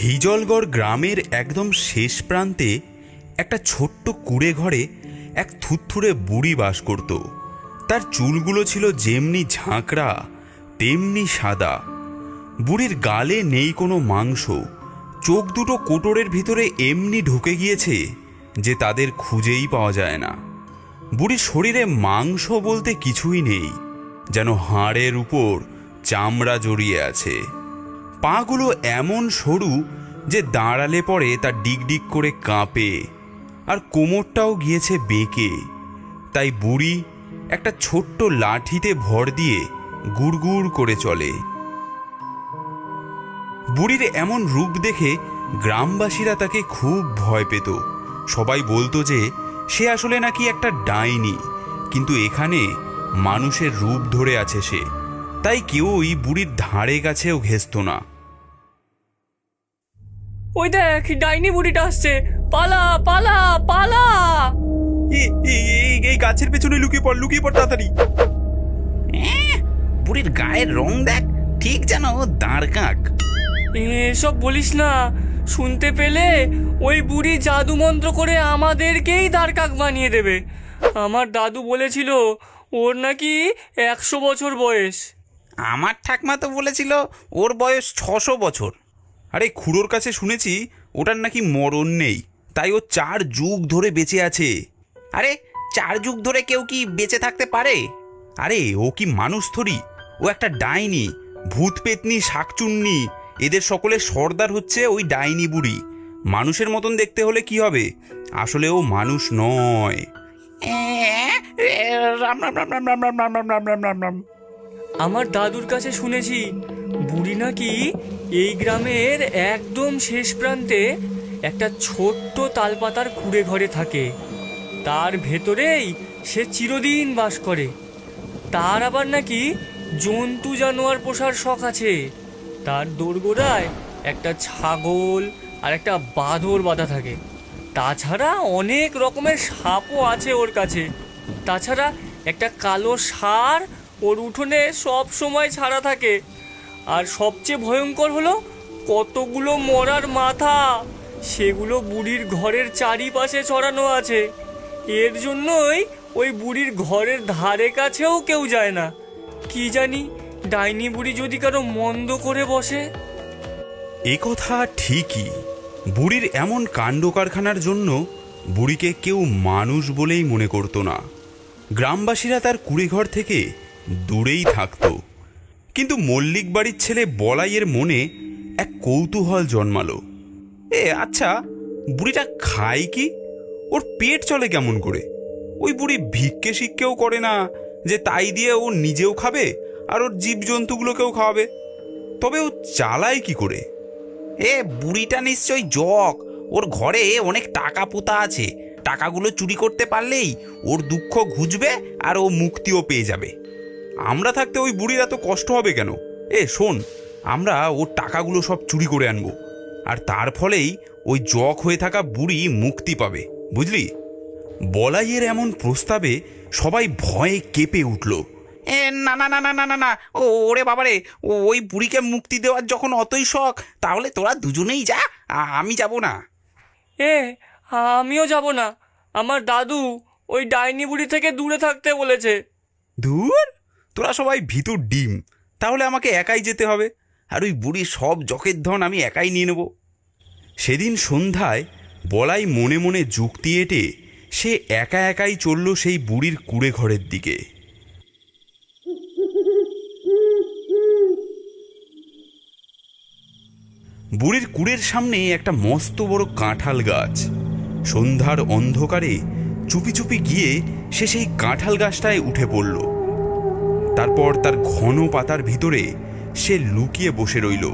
হিজলগড় গ্রামের একদম শেষ প্রান্তে একটা ছোট্ট কুঁড়ে ঘরে এক থুরথুরে বুড়ি বাস করত। তার চুলগুলো ছিল যেমনি ঝাঁকড়া তেমনি সাদা। বুড়ির গালে নেই কোনো মাংস, চোখ দুটো কোটরের ভিতরে এমনি ঢুকে গিয়েছে যে তাদের খুঁজেই পাওয়া যায় না। বুড়ির শরীরে মাংস বলতে কিছুই নেই, যেন হাড়ের উপর চামড়া জড়িয়ে আছে। পাগুলো এমন সরু যে দাঁড়ালে পরে তা ডিগডিগ করে কাঁপে, আর কোমরটাও গিয়েছে বেঁকে। তাই বুড়ি একটা ছোট্ট লাঠিতে ভর দিয়ে গুড়গুড় করে চলে। বুড়ির এমন রূপ দেখে গ্রামবাসীরা তাকে খুব ভয় পেত। সবাই বলতো যে সে আসলে নাকি একটা ডাইনি, কিন্তু এখানে মানুষের রূপ ধরে আছে সে। তাই কেউই বুড়ির ধারে কাছেও ঘেঁষত না। ওই দেখ, ডাইনি বুড়িটা আসছে, পালা পালা পালা। এই গাছের পেছনে লুকিয়ে পড় তাড়াতাড়ি। বুড়ির গায়ের রং দেখ, ঠিক যেন দাঁড় কাক। এসব বলিস না, শুনতে পেলে ওই বুড়ি জাদু মন্ত্র করে আমাদেরকেই দাঁড়কাক বানিয়ে দেবে। আমার দাদু বলেছিল ওর নাকি 100 বছর বয়স। আমার ঠাকমা তো বলেছিল ওর বয়স 600 বছর। আরে খুড়োর কাছে শুনেছি ওটার নাকি মরণ নেই, তাই ও 4 যুগ ধরে বেঁচে আছে। আরে 4 যুগ ধরে কেউ কি বেঁচে থাকতে পারে? আরে ও কি মানুষ থরি, ও একটা ডাইনি। ভূত পেতনি শাকচুন্নি এদের সকলের সর্দার হচ্ছে ওই ডাইনি বুড়ি। মানুষের মতন দেখতে হলে কি হবে, আসলে ও মানুষ নয়। রাম রাম রাম রাম রাম রাম রাম রাম রাম রাম রাম রাম। আমার দাদুর কাছে শুনেছি বুড়ি নাকি এই গ্রামের একদম শেষ প্রান্তে একটা ছোট্ট তালপাতার কুঁড়ে ঘরে থাকে। তার ভেতরেই সে চিরদিন বাস করে। তার আবার নাকি জন্তু জানোয়ার পোষার শখ আছে। তার দোরগোড়ায় একটা ছাগল আর একটা বাঁদর বাঁধা থাকে। তাছাড়া অনেক রকমের সাপও আছে ওর কাছে। তাছাড়া একটা কালো ষাঁড় ওর উঠোনে সব সময় ছাড়া থাকে। আর সবচেয়ে ভয়ঙ্কর হলো কতগুলো মরার মাথা, সেগুলো বুড়ির ঘরের চারিপাশে ছড়ানো আছে। এর জন্যই ওই বুড়ির ঘরের ধারে কাছেও কেউ যায় না। কি জানি ডাইনি বুড়ি যদি কারো মন্দ করে বসে। এ কথা ঠিকই, বুড়ির এমন কাণ্ড কারখানার জন্য বুড়িকে কেউ মানুষ বলেই মনে করতো না। গ্রামবাসীরা তার কুঁড়েঘর থেকে দূরেই থাকত। কিন্তু মল্লিক বাড়ির ছেলে বলাইয়ের মনে এক কৌতূহল জন্মালো। আচ্ছা, বুড়িটা খায় কি? ওর পেট চলে কেমন করে? ওই বুড়ি ভিক্ষে শিক্ষেও করে না যে তাই দিয়ে ও নিজেও খাবে আর ওর জীবজন্তুগুলোকেও খাওয়াবে। তবে ও চালায় কি করে? বুড়িটা নিশ্চয়ই জক। ওর ঘরে অনেক টাকা পোতা আছে। টাকাগুলো চুরি করতে পারলেই ওর দুঃখ ঘুচবে আর ও মুক্তিও পেয়ে যাবে। আমরা থাকতে ওই বুড়ির এত কষ্ট হবে কেন? শোন, আমরা ওর টাকাগুলো সব চুরি করে আনবো, আর তার ফলেই ওই জক হয়ে থাকা বুড়ি মুক্তি পাবে, বুঝলি? বলাইয়ের এমন প্রস্তাবে সবাই ভয়ে কেঁপে উঠল। না না না না না না না, ওরে বাবারে, ওই বুড়িকে মুক্তি দেওয়ার যখন অতই শখ, তাহলে তোরা দুজনেই যা, আমি যাব না। আমিও যাব না। আমার দাদু ওই ডাইনি বুড়ি থেকে দূরে থাকতে বলেছে। দূর? তোরা সবাই ভিতর ডিম, তাহলে আমাকে একাই যেতে হবে, আর ওই বুড়ির সব জকের ধন আমি একাই নিয়ে নেব। সেদিন সন্ধ্যায় বলাই মনে মনে যুক্তি এঁটে সে একা একাই চলল সেই বুড়ির কুঁড়ে ঘরের দিকে। বুড়ির কুঁড়ের সামনে একটা মস্ত বড় কাঁঠাল গাছ। সন্ধ্যার অন্ধকারে চুপি চুপি গিয়ে সে সেই কাঁঠাল গাছটায় উঠে পড়ল। তারপর তার ঘন পাতার ভিতরে সে লুকিয়ে বসে রইল।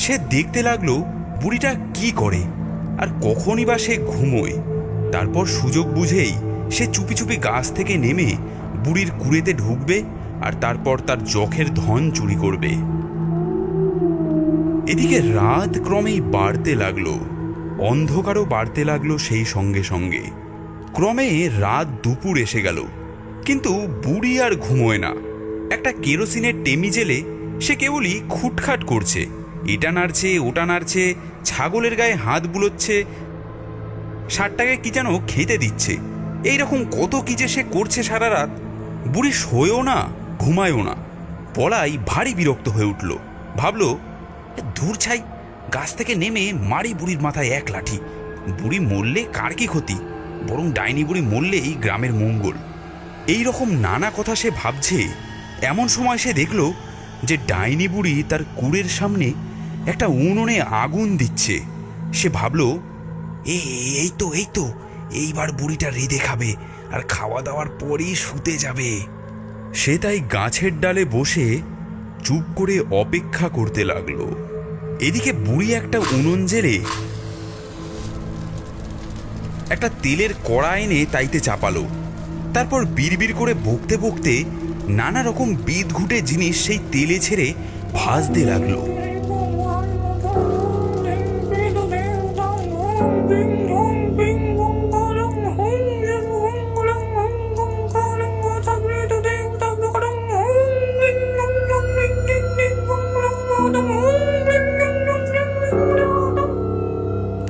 সে দেখতে লাগলো বুড়িটা কি করে আর কখনই বা সে ঘুমোয়। তারপর সুযোগ বুঝেই সে চুপি চুপি গাছ থেকে নেমে বুড়ির কুঁড়েতে ঢুকবে আর তারপর তার জখের ধন চুরি করবে। এদিকে রাত ক্রমেই বাড়তে লাগলো, অন্ধকারও বাড়তে লাগলো সেই সঙ্গে সঙ্গে। ক্রমে রাত দুপুর এসে গেল, কিন্তু বুড়ি আর ঘুমোয় না। একটা কেরোসিনের টেমি জেলে সে কেবলই খুটখাট করছে এটা নাড়ছে ওটা নাড়ছে, ছাগলের গায়ে হাত বুলোচ্ছে, ষাটটাকে কি যেন খেতে দিচ্ছে। এইরকম কত কি যে সে করছে সারা রাত। বুড়ি শোয়ও না ঘুমায়ও না। পলাই ভারী বিরক্ত হয়ে উঠল। ভাবল, দূর ছাই, গাছ থেকে নেমে মারি বুড়ির মাথায় এক লাঠি। বুড়ি মরলে কার কি ক্ষতি, বরং ডাইনি বুড়ি মরলেই গ্রামের মঙ্গল। এই রকম নানা কথা সে ভাবছে। এমন সময় সে দেখল যে ডাইনি বুড়ি তার কুড়ের সামনে একটা উনুনে আগুন দিচ্ছে। সে ভাবল, এই তো এইবার বুড়িটা রেঁধে খাবে আর খাওয়া দাওয়ার পরই শুতে যাবে। সে তাই গাছের ডালে বসে চুপ করে অপেক্ষা করতে লাগলো। এদিকে বুড়ি একটা উনুন জেলে একটা তেলের কড়া এনে তাইতে চাপালো। তারপর বিড়বিড় করে বকতে বকতে নানা রকম বিদঘুটে জিনিস সেই তেলে ছেড়ে ভাজতে লাগলো।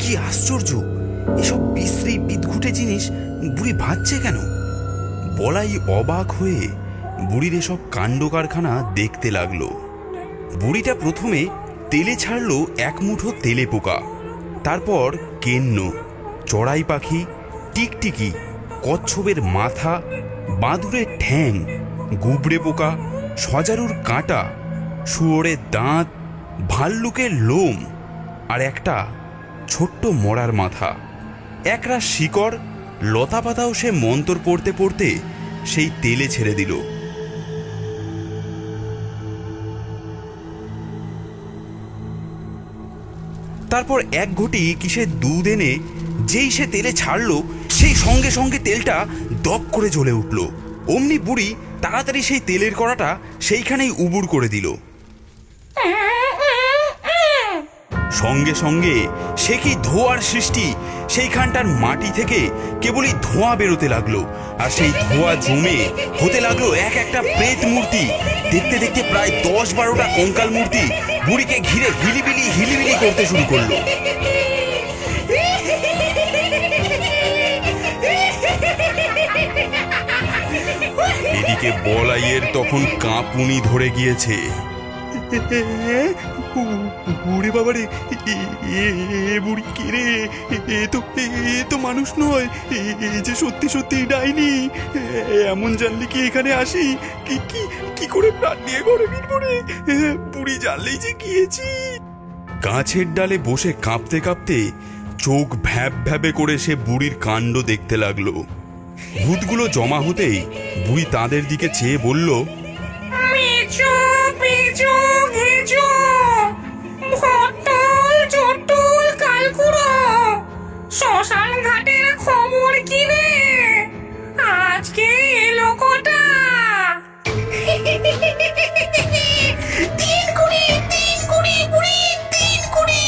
কি আশ্চর্য, এসব বিশ্রী বিদঘুটে জিনিস বুড়ি ভাজছে কেন? বলাই অবাক হয়ে বুড়ির এসব কাণ্ড কারখানা দেখতে লাগলো। বুড়িটা প্রথমে তেলে ছাড়লো এক মুঠো তেলে পোকা, তারপর কেন্ন, চড়াই পাখি, টিকটিকি, কচ্ছপের মাথা, বাদুড়ের ঠ্যাং, গুবড়ে পোকা, সজারুর কাঁটা, শুয়োরের দাঁত, ভাল্লুকের লোম আর একটা ছোট্ট মরার মাথা। একরা শিকড়, লতা পাতাও সে মন্তর পড়তে পড়তে সেই তেলে ছেড়ে দিল। তারপর এক ঘটি কিসের দুধ এনে যেই সে তেলে ছাড়লো, সেই সঙ্গে সঙ্গে তেলটা দপ করে জ্বলে উঠল। অমনি বুড়ি তাড়াতাড়ি সেই তেলের কড়াটা সেইখানেই উবুড় করে দিল। সঙ্গে সঙ্গে সে কি ধোঁয়ার সৃষ্টি! সেইখানটার মাটি থেকে কেবলই ধোঁয়া বেরোতে লাগলো, আর সেই ধোঁয়া জমে হতে লাগলো এক একটা প্রেত মূর্তি। দেখতে দেখতে প্রায় 10-12টা কঙ্কাল মূর্তি বুড়িকে ঘিরে হিলিবিলি করতে শুরু করলো। এদিকে বলাইয়ের তখন কাঁপুনি ধরে গিয়েছে। ওরে বাবারে, বুড়ি কে রে? এ তো মানুষ নয়, এ যে সত্যি সত্যি ডাইনি। এমন জানলে কি এখানে আসি? কি করে প্রাণ নিয়ে ঘরে ফিরবো রে? বুড়ি জানলেই যে গিয়েছি। গাছের ডালে বসে কাঁপতে কাঁপতে চোখ ভ্যাব ভ্যাবে করে সে বুড়ির কাণ্ড দেখতে লাগলো। ভূতগুলো জমা হতেই বুড়ি তাদের দিকে চেয়ে বলল, শ্মশান ঘাটের খবর কি রে? আজকে এলো কটা? 3 কুড়ি বুড়ি, 3 কুড়ি।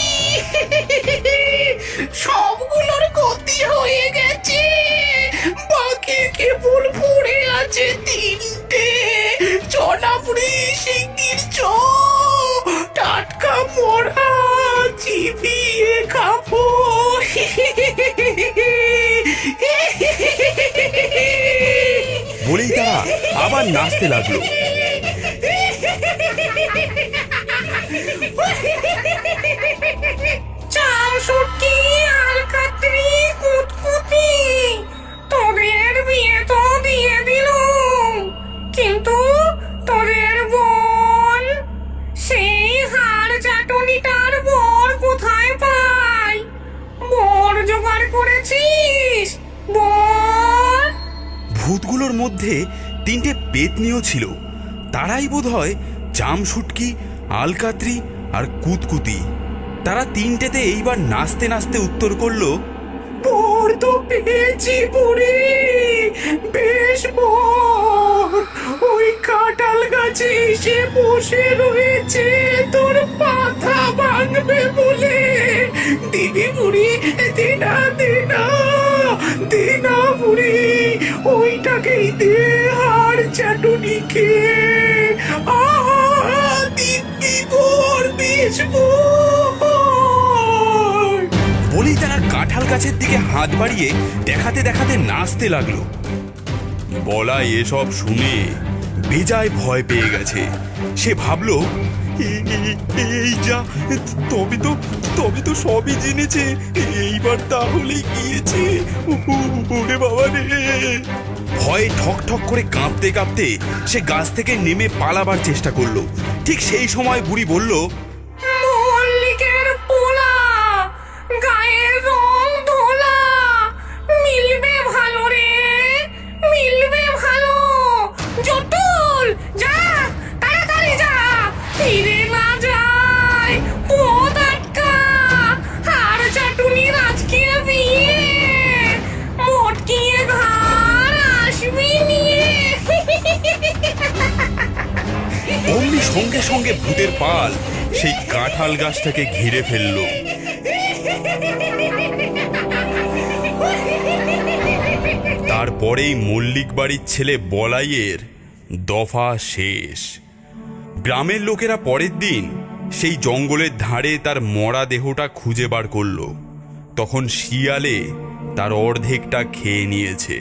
সবগুলোর গতি হয়ে গেছে, বাকি কেবল পড়ে আছে 3টে। চনা বুড়ি, শিগগির চ, টাটকা মরা, চিবিয়ে খাবো। বলেই তারা আবার নাচতে লাগলো। চামশুটকি, আলকাতরি, কুতকুতি, তোদের বিয়ে তো দিয়ে দিলুম, কিন্তু তোদের বোন, সেই হাড় চাটনিটার বর কোথায় পাই? বর জোগাড় করেছিস? বর? ভূতগুলোর মধ্যে 3টে পেতনিও ছিল। তারাই বোধহয় চামশুটকি, আলকাত্রি আর কুতকুতি। তারা 3টেতে এইবার নাচতে নাচতে উত্তর করলো, বর তো পেয়েছি বুড়ি, বেশ বর। ওই কাঁঠাল গাছে এসে বসে রয়েছে তোর মাথা ভাঙবে বলে। দিদি বুড়ি, দিনা দিনা দিনা বুড়ি, ওইটাকেই দে হাড় চাটুনি খেয়ে। আহা দিব্যি বর বিষভূত। বলেই তারা কাঁঠাল গাছের দিকে হাত বাড়িয়ে দেখাতে দেখাতে নাচতে লাগলো। বলাই এসব শুনে বেজায় ভয় পেয়ে গেছে। সে ভাবলো, এই যা, তবে তো সবই জেনেছে, এইবার তাহলে গিয়েছে। ওরে বাবা রে! ভয়ে ঠক ঠক করে কাঁপতে কাঁপতে সে গাছ থেকে নেমে পালাবার চেষ্টা করলো। ঠিক সেই সময় বুড়ি বলল, মল্লিকের পোলা, গায়ের রং ধোলা, মিলবে ভালো রে, মিলবে ভালো। জটুল, যা, তাড়াতাড়ি যা, ফিরে না যায়, পথ আটকা। আর চাটুনির আজকে বিয়ে, মটকিয়ে ঘর আসবি নিয়ে। অমনি সঙ্গে সঙ্গে ভূতের পাল সেই কাঁঠাল গাছটাকে ঘিরে ফেললো। তারপরেই মল্লিক বাড়ির ছেলে বলাইয়ের দফা শেষ। গ্রামের লোকেরা পরের দিন সেই জঙ্গলের ধারে তার মরা দেহটা খুঁজে বার করলো। তখন শিয়ালে তার অর্ধেকটা খেয়ে নিয়েছে।